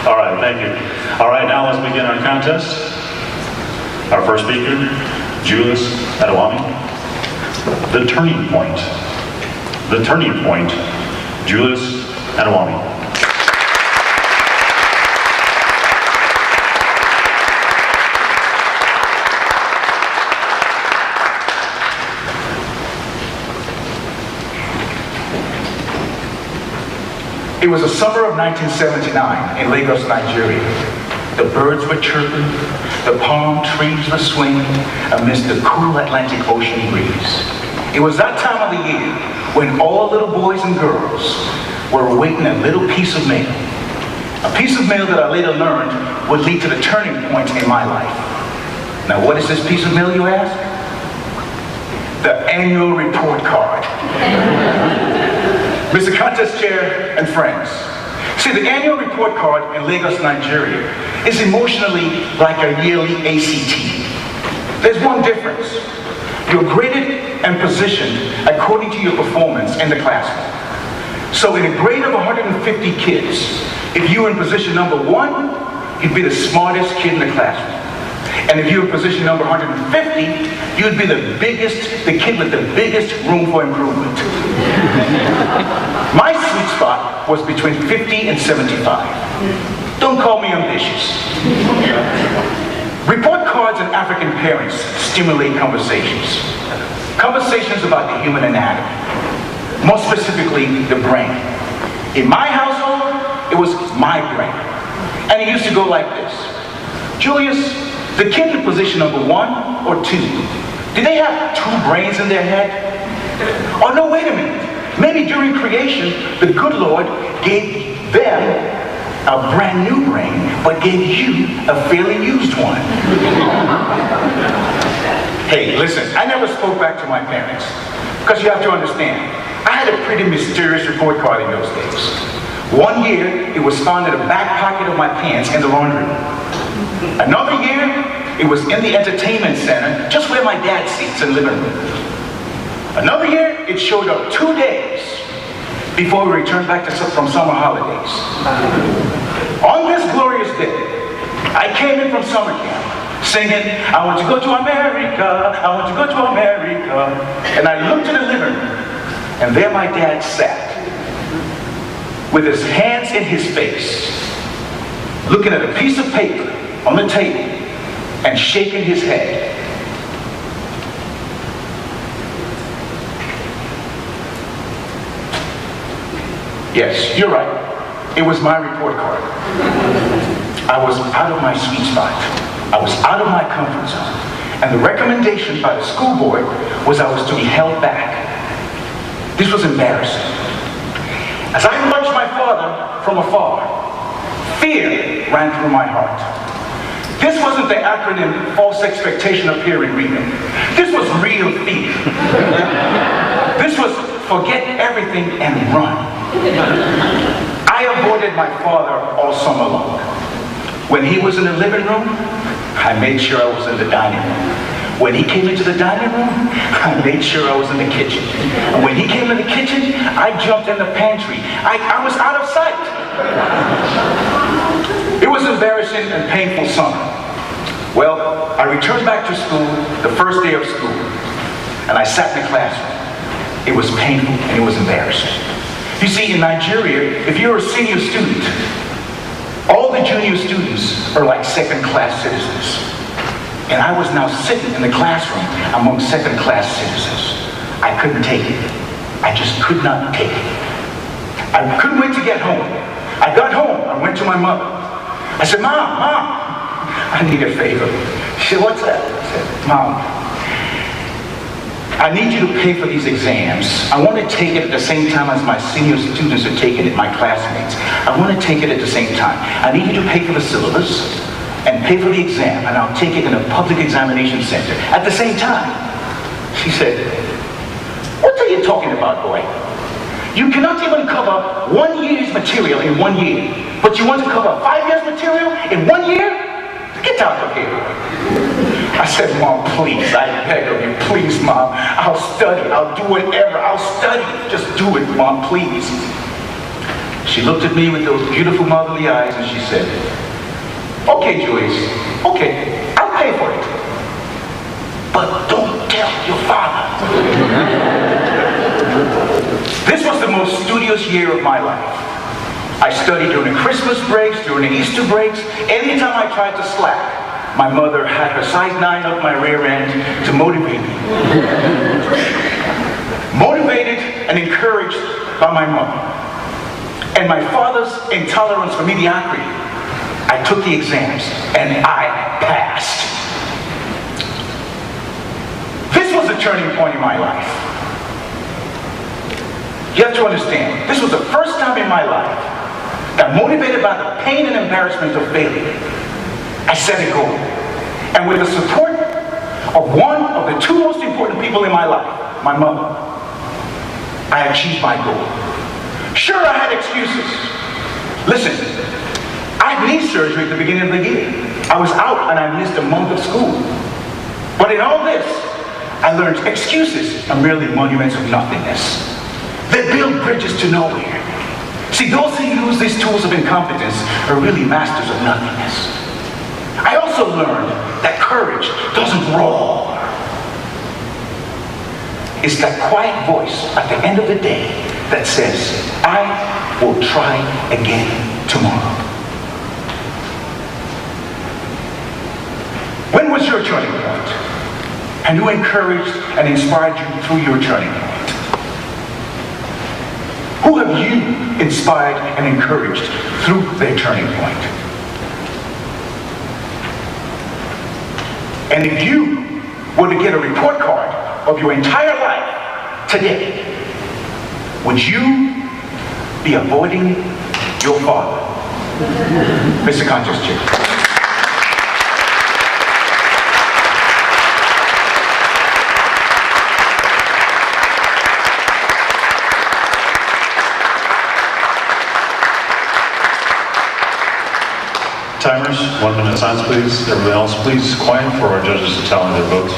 All right, thank you. All right, now let's begin our contest. Our first speaker, Julius Adewunmi. The Turning Point. The Turning Point, Julius Adewunmi. It was the summer of 1979 in Lagos, Nigeria. The birds were chirping, the palm trees were swinging amidst the cool Atlantic Ocean breeze. It was that time of the year when all little boys and girls were awaiting a little piece of mail. A piece of mail that I later learned would lead to the turning point in my life. Now, what is this piece of mail, you ask? The annual report card. Mr. Contest Chair and friends, see, the annual report card in Lagos, Nigeria is emotionally like a yearly ACT. There's one difference. You're graded and positioned according to your performance in the classroom. So in a grade of 150 kids, if you were in position number 1, you'd be the smartest kid in the classroom. And if you were in position number 150, you'd be the kid with the biggest room for improvement. My sweet spot was between 50 and 75. Don't call me ambitious. Report cards and African parents stimulate conversations. Conversations about the human anatomy. More specifically, the brain. In my household, it was my brain. And it used to go like this. Julius, the kid in position number 1 or 2, did they have 2 brains in their head? Oh no, wait a minute. Maybe during creation, the good Lord gave them a brand new brain, but gave you a fairly used one. Hey, listen, I never spoke back to my parents, because you have to understand, I had a pretty mysterious report card in those days. One year, it was found in the back pocket of my pants in the laundry room. Another year, it was in the entertainment center, just where my dad sits in the living room. Another year, it showed up 2 days before we returned back from summer holidays. On this glorious day, I came in from summer camp singing, I want to go to America, I want to go to America. And I looked in the living room, and there my dad sat, with his hands in his face, looking at a piece of paper on the table and shaking his head. Yes, you're right. It was my report card. I was out of my sweet spot. I was out of my comfort zone. And the recommendation by the school board was I was to be held back. This was embarrassing. As I watched my father from afar, fear ran through my heart. This wasn't the acronym false expectation of hearing reading. This was real fear. This was forget everything and run. I avoided my father all summer long. When he was in the living room, I made sure I was in the dining room. When he came into the dining room, I made sure I was in the kitchen. And when he came in the kitchen, I jumped in the pantry. I was out of sight. It was embarrassing and painful summer. Well, I returned back to school the first day of school, and I sat in the classroom. It was painful and it was embarrassing. You see, in Nigeria, if you're a senior student, all the junior students are like second-class citizens. And I was now sitting in the classroom among second-class citizens. I couldn't take it. I just could not take it. I couldn't wait to get home. I got home. I went to my mother. I said, Mom, I need a favor. She said, what's that? I said, Mom, I need you to pay for these exams. I want to take it at the same time as my senior students are taking it, my classmates. I want to take it at the same time. I need you to pay for the syllabus and pay for the exam, and I'll take it in a public examination center at the same time. She said, what are you talking about, boy? You cannot even cover 1 year's material in 1 year, but you want to cover 5 years' material in 1 year? Get out of here. I said, Mom, please, I beg of you, please, Mom. I'll study, I'll do whatever, I'll study. Just do it, Mom, please. She looked at me with those beautiful motherly eyes and she said, "Okay, Julius, okay, I'll pay for it. But don't tell your father." This was the most studious year of my life. I studied during the Christmas breaks, during the Easter breaks. Anytime I tried to slack, my mother had her size 9 up my rear end to motivate me. Motivated and encouraged by my mother and my father's intolerance for mediocrity, I took the exams and I passed. This was a turning point in my life. You have to understand, this was the first time in my life that, motivated by the pain and embarrassment of failure, I set a goal. And with the support of one of the 2 most important people in my life, my mother, I achieved my goal. Sure, I had excuses. Listen, I had knee surgery at the beginning of the year. I was out and I missed a month of school. But in all this, I learned excuses are merely monuments of nothingness. They build bridges to nowhere. See, those who use these tools of incompetence are really masters of nothingness. I also learned that courage doesn't roar. It's that quiet voice at the end of the day that says, "I will try again tomorrow." When was your turning point? And who encouraged and inspired you through your turning point? Who have you inspired and encouraged through their turning point? And if you were to get a report card of your entire life today, would you be avoiding your father? Mr. Contest Chair. Timers, 1 minute silence, please. Everybody else, please quiet for our judges to tally their votes.